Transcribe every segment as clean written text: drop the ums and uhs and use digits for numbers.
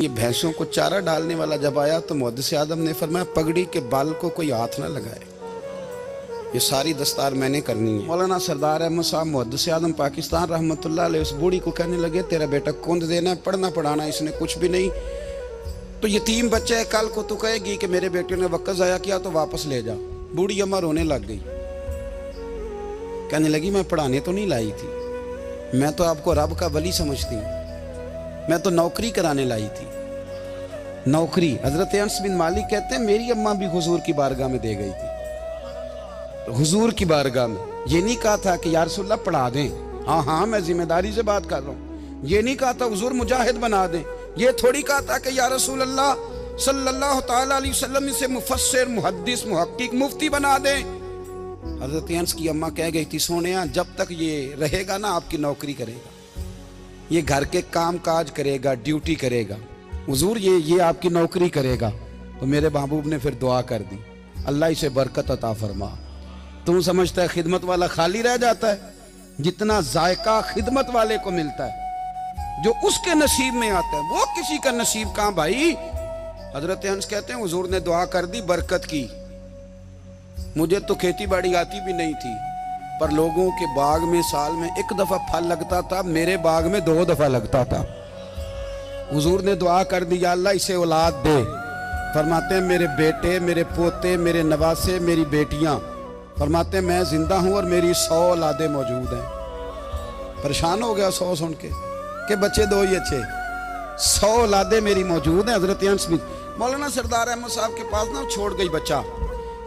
ये भैंसों को चारा डालने वाला जब आया तो मुहद्दिस आदम ने फरमाया पगड़ी के बाल को कोई हाथ ना लगाए, ये सारी दस्तार मैंने करनी है। मौलाना सरदार अहमद साहब मुहद्दिस आदम पाकिस्तान रहमतुल्लाह अलैह उस बूढ़ी को कहने लगे तेरा बेटा कुंद देना है, पढ़ना पढ़ाना इसने कुछ भी नहीं, तो यतीम बच्चा है, कल को तू कहेगी कि मेरे बेटे ने वक़्त ज़ाया किया तो वापस ले जा। बूढ़ी अम्मा रोने लग गई, कहने लगी मैं पढ़ाने तो नहीं लाई थी, मैं तो आपको रब का वली समझती हूँ, मैं तो नौकरी कराने लाई थी, नौकरी। हजरत अनस बिन मालिक कहते हैं मेरी अम्मा भी हुजूर की बारगाह में दे गई थी, हुजूर की बारगाह में। ये नहीं कहा था कि या रसूलल्लाह पढ़ा दें, हाँ हाँ मैं जिम्मेदारी से बात कर रहा हूँ, ये नहीं कहा था हुजूर मुजाहिद बना दें, ये थोड़ी कहा था कि या रसूलल्लाह सल्लल्लाहु तआला अलैहि वसल्लम से मुफस्सिर मुहद्दिस मुहक्किक मुफ्ती बना दें। हजरत अनस की अम्मा कह गई थी सोनिया जब तक ये रहेगा ना आपकी नौकरी करेगा, ये घर के काम काज करेगा, ड्यूटी करेगा, हुजूर ये आपकी नौकरी करेगा। तो मेरे महबूब ने फिर दुआ कर दी, अल्लाह इसे बरकत अता फरमा। तुम समझता है खिदमत वाला खाली रह जाता है? जितना जायका खिदमत वाले को मिलता है, जो उसके नसीब में आता है, वो किसी का नसीब कहां भाई। हजरत हंस कहते हैं हुजूर ने दुआ कर दी बरकत की। मुझे तो खेती बाड़ी आती भी नहीं थी, पर लोगों के बाग में साल में एक दफा फल लगता था, मेरे बाग में 2 दफा लगता था। हुजूर ने दुआ कर दी अल्लाह इसे औलाद दे। फरमाते हैं मेरे बेटे, मेरे पोते, मेरे नवासे, मेरी बेटियां, फरमाते हैं मैं जिंदा हूं और मेरी 100 औलादे मौजूद हैं। परेशान हो गया 100 सुन के बच्चे 2 ही अच्छे, 100 औलादे मेरी मौजूद हैं। हजरत अनस बिन मौलाना सरदार अहमद साहब के पास ना छोड़ गई बच्चा,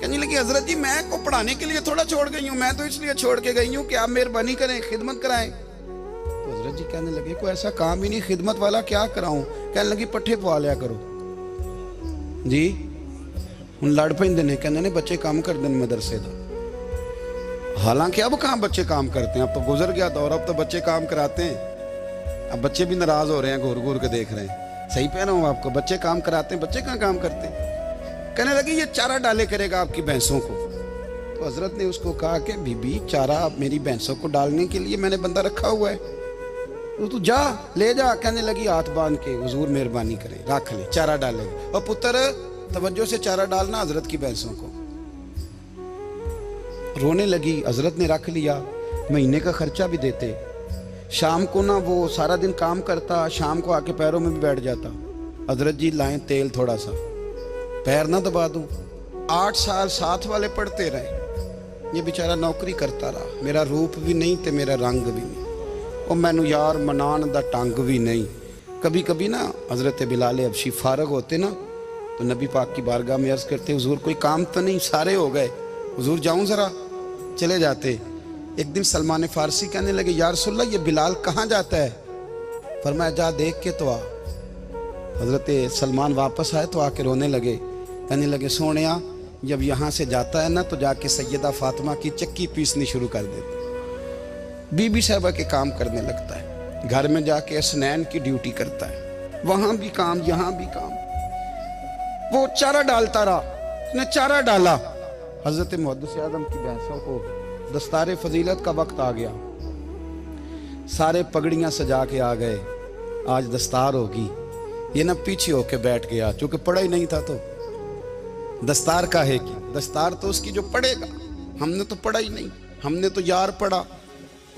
कहने लगी हजरत जी मैं को पढ़ाने के लिए थोड़ा छोड़ गई हूँ, मैं तो इसलिए छोड़ के गई हूँ कि आप मेहरबानी करें खिदमत कराएं। तो हजरत जी कहने लगे कोई ऐसा काम ही नहीं, खिदमत वाला क्या कराऊं। कहने लगी पट्ठे पवा लिया करो जी। हूँ लड़ पेंदे ने, कहने ने बच्चे काम कर दें मदरसे का। हालांकि अब कहाँ बच्चे काम करते हैं, अब तो गुजर गया दौर, अब तो बच्चे काम कराते हैं। अब बच्चे भी नाराज हो रहे हैं, घूर घूर के देख रहे हैं। सही कह रहा हूँ आपको, बच्चे काम कराते हैं, बच्चे कहाँ काम करते हैं। कहने लगी ये चारा डाले करेगा आपकी भैंसों को। तो हजरत ने उसको कहा कि बीबी चारा मेरी भैंसों को डालने के लिए मैंने बंदा रखा हुआ है, तो तू जा ले जा। कहने लगी हाथ बांध के हुजूर मेहरबानी करें रख ले, चारा डालेगा। और पुत्र तवज्जो से चारा डालना हजरत की भैंसों को। रोने लगी, हजरत ने रख लिया, महीने का खर्चा भी देते। शाम को ना वो सारा दिन काम करता, शाम को आके पैरों में भी बैठ जाता, हजरत जी लाएं तेल थोड़ा सा, पैर ना दबा दूं। 8 साल साथ वाले पढ़ते रहे, ये बेचारा नौकरी करता रहा, मेरा रूप भी नहीं ते मेरा रंग भी नहीं, और मैनू यार मनान दा टंग भी नहीं। कभी कभी ना हजरत बिलाल हबशी फारग होते ना तो नबी पाक की बारगाह में अर्ज करते हुजूर कोई काम तो नहीं, सारे हो गए, हुजूर जाऊं जरा, चले जाते। एक दिन सलमान फारसी कहने लगे या रसूलल्लाह ये बिलाल कहाँ जाता है। फरमाया जा देख के तो आ। हजरत सलमान वापस आए तो आके रोने लगे, कहने लगे सोनिया जब यहाँ से जाता है ना तो जाके सैयदा फातिमा की चक्की पीसनी शुरू कर देता, बीबी साहबा के काम करने लगता है, घर में जाके स्नैन की ड्यूटी करता है, वहां भी काम यहाँ भी काम। वो चारा डालता रहा, उसने चारा डाला। हजरत मुहद्दिस आदम की भैंसों को दस्तारे फजीलत का वक्त आ गया, सारे पगड़ियां सजा के आ गए, आज दस्तार होगी। ये ना पीछे होके बैठ गया, चूंकि पढ़ा ही नहीं था तो दस्तार का है कि दस्तार तो उसकी जो पढ़ेगा, हमने तो पढ़ा ही नहीं, हमने तो यार पढ़ा,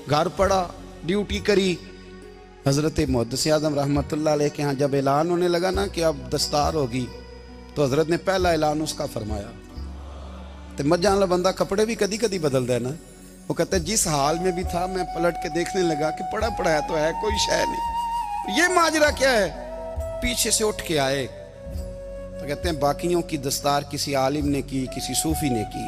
घर पढ़ा, ड्यूटी करी। हजरत मुहद्दिस आदम रहमतुल्लाह अलैह के यहाँ जब ऐलान होने लगा ना कि अब दस्तार होगी, तो हजरत ने पहला ऐलान उसका फरमाया। तो मजा वाला बंदा कपड़े भी कदी कदी बदल देना, वो कहता है जिस हाल में भी था मैं पलट के देखने लगा कि पढ़ा पढ़ाया तो है, कोई शय नहीं, ये माजरा क्या है। पीछे से उठ के आए तो कहते हैं बाकियों की दस्तार किसी आलिम ने की, किसी सूफी ने की,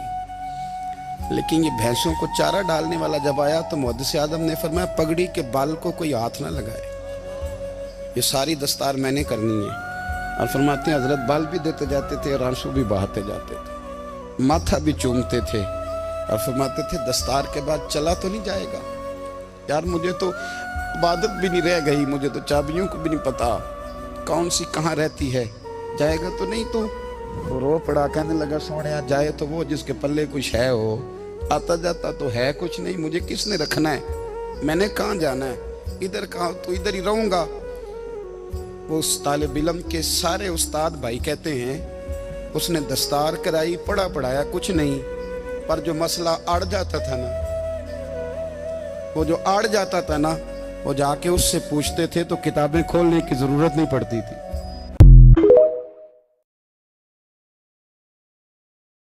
लेकिन ये भैंसों को चारा डालने वाला जब आया तो मुहद्दिस आदम ने फरमाया पगड़ी के बाल को कोई हाथ ना लगाए, ये सारी दस्तार मैंने करनी है। और फरमाते हैं हजरत बाल भी देते जाते थे और आंसू भी बहाते जाते थे, माथा भी चूमते थे, और फरमाते थे दस्तार के बाद चला तो नहीं जाएगा यार, मुझे तो इबादत भी नहीं रह गई, मुझे तो चाबियों को भी नहीं पता कौन सी कहाँ रहती है, जाएगा तो नहीं। तो रो पड़ा, कहने लगा सोनिया जाए तो वो जिसके पल्ले कुछ है हो, आता जाता तो है कुछ नहीं, मुझे किसने रखना है, मैंने कहाँ जाना है, इधर कहाँ तो इधर ही रहूंगा। वो उस तालिब इल्म के सारे उस्ताद भाई कहते हैं उसने दस्तार कराई, पढ़ा पढ़ाया कुछ नहीं, पर जो मसला अड़ जाता था ना, वो जो अड़ जाता था ना, वो जाके उससे पूछते थे तो किताबें खोलने की जरूरत नहीं पड़ती थी।